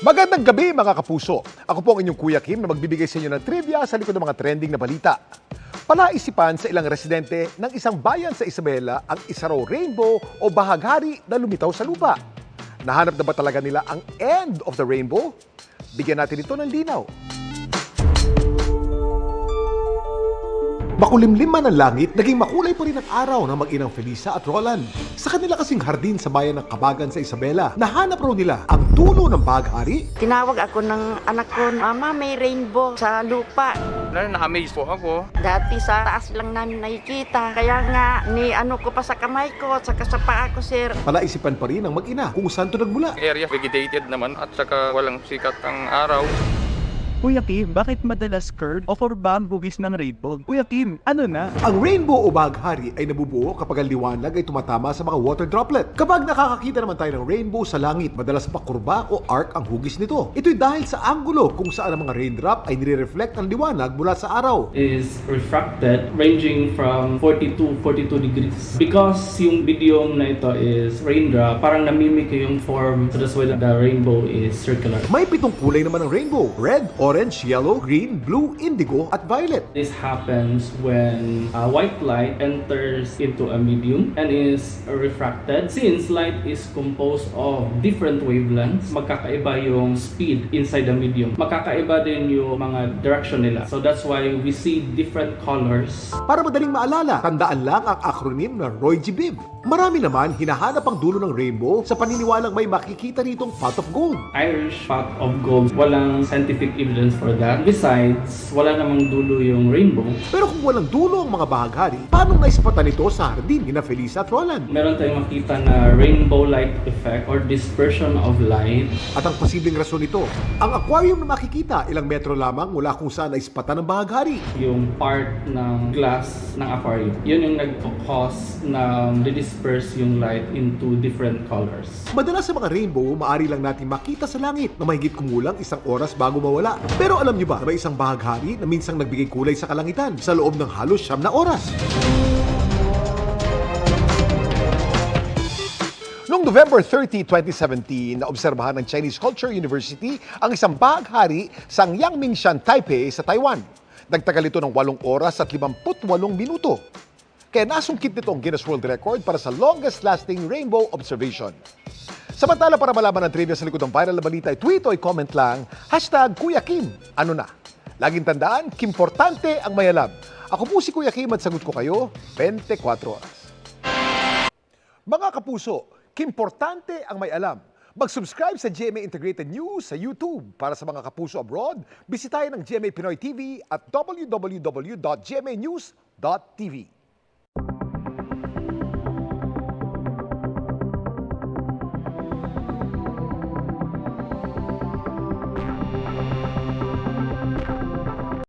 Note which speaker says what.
Speaker 1: Magandang gabi mga kapuso. Ako po ang inyong Kuya Kim na magbibigay sa inyo ng trivia sa likod ng mga trending na balita. Palaisipan sa ilang residente ng isang bayan sa Isabela ang isa raw rainbow o bahaghari na lumitaw sa lupa. Nahanap na ba talaga nila ang end of the rainbow? Bigyan natin ito ng linaw. Makulimlim man ang langit, naging makulay pa rin ang araw ng mag-inang Felisa at Roland. Sa kanila kasing hardin sa bayan ng Kabagan sa Isabela, nahanap raw nila ang dulo ng bahaghari.
Speaker 2: Tinawag ako ng anak ko, Mama, may rainbow sa lupa.
Speaker 3: Na-amaze po ako.
Speaker 2: Dati sa taas lang namin nakikita. Kaya nga, ni-ano ko pa sa kamay ko, saka sa paa ko, sir.
Speaker 1: Palaisipan pa rin ng mag-ina kung saan ito nagmula.
Speaker 3: Area vegetated naman at saka walang sikat ang araw.
Speaker 4: Kuya Kim, bakit madalas curved o forma ang hugis ng rainbow? Kuya Kim, ano na?
Speaker 1: Ang rainbow o bahaghari ay nabubuo kapag ang liwanag ay tumatama sa mga water droplet. Kapag nakakakita naman tayo ng rainbow sa langit, madalas pakurba o arc ang hugis nito. Ito'y dahil sa anggulo kung saan ang mga raindrop ay nire-reflect ang liwanag mula sa araw.
Speaker 5: Is refracted ranging from 42 degrees. Because yung medium na ito is raindrop, parang namimik yung form. So that's why the rainbow is circular.
Speaker 1: May 7 kulay naman ng rainbow: red, orange, yellow, green, blue, indigo, at violet.
Speaker 5: This happens when white light enters into a medium and is refracted. Since light is composed of different wavelengths, magkakaiba yung speed inside the medium. Magkakaiba din yung mga direction nila. So that's why we see different colors.
Speaker 1: Para madaling maalala, tandaan lang ang acronym na Roy G. Biv. Marami naman hinahanap ang dulo ng rainbow sa paniniwalang may makikita ritong pot of gold.
Speaker 5: Irish pot of gold, walang scientific evidence for that. Besides, wala namang dulo yung rainbow.
Speaker 1: Pero kung walang dulo ang mga bahaghari, paano naispatan ito sa hardin ni na Felisa at Roland?
Speaker 5: Meron tayong makita na rainbow light effect or dispersion of light.
Speaker 1: At ang posibleng rason nito, ang aquarium na makikita ilang metro lamang mula kung saan naispatan ng bahaghari.
Speaker 5: Yung part ng glass ng aquarium. Yun yung nag-cause na disperse yung light into different colors.
Speaker 1: Madalas sa mga rainbow, maaari lang natin makita sa langit na mahigit kumulang 1 oras bago mawala. Pero alam niyo ba na may isang bahaghari na minsang nagbigay kulay sa kalangitan sa loob ng halos 9 na oras? Noong November 30, 2017, naobserbahan ng Chinese Culture University ang isang bahaghari sa Yangmingshan, Taipei sa Taiwan. Nagtagal ito ng 8 oras at 58 minuto. Kaya nasungkit nito ang Guinness World Record para sa longest-lasting rainbow observation. Samantala, para malaman ang trivia sa likod ng viral na balita, tweet o i-comment lang, #Kuya Kim, ano na? Laging tandaan, kimportante ang may alam. Ako po si Kuya Kim at sagot ko kayo 24 oras. Mga kapuso, kimportante ang may alam. Mag-subscribe sa GMA Integrated News sa YouTube. Para sa mga kapuso abroad, bisitahin ang GMA Pinoy TV at www.gmanews.tv.